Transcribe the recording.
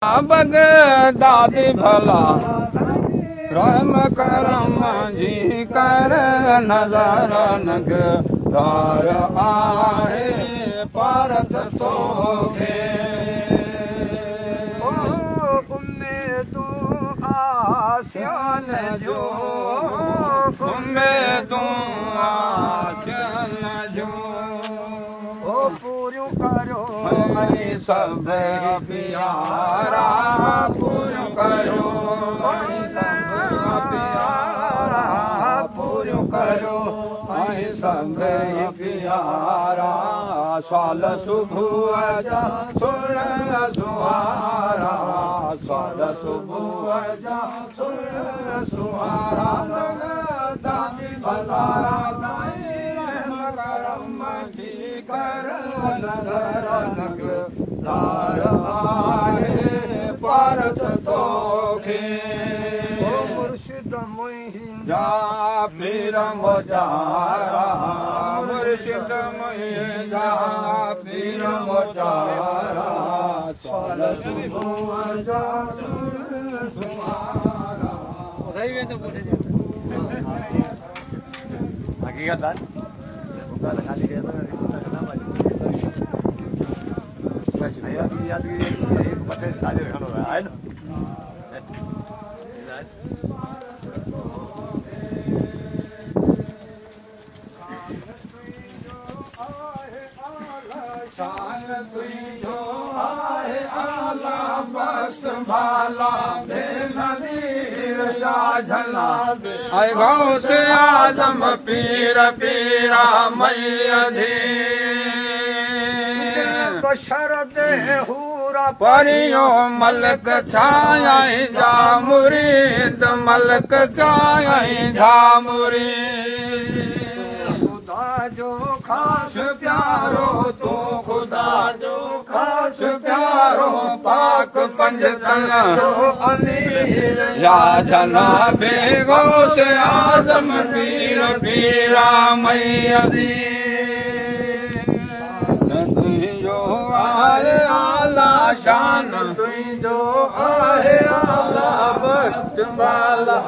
Baghdadi भला रहम करम जी कर नजर नगार आहे पारत तोखे उम्मीदूं आसियान जो उम्मीदूं आसियान जो पूरियूं करो ऐं सब प्यारा पूरियूं करो ऐं सब प्यारा पूरियूं करो ऐं सब प्यारा साल सुबुह जा सुण सुहारा साल सुबुह जा सुण सुहारा दादी भलारा करम जी कर नगर नगार आहे पारत तोखे मुर्शिद मुंहिंजा पीर मोजारा मुर्शिद मुंहिंजा पीर मोजारा साल सुबुह जा सुहारा रही वेंदो हक़ीक़त आहे गाँव से आदम पीर पीरा मैयधी बशर दे हूरा परियो मलक छायाई जा मुरीद मलक छायाई जा मुरीद खुदा जो खास प्यारो तू खुदा जो खास प्यारो पाक पंजतन जो अमीर या जनाबे गौस आजम पीर पीरा मैयदी आहे आला शान तुझो आहे आला बख्त वाला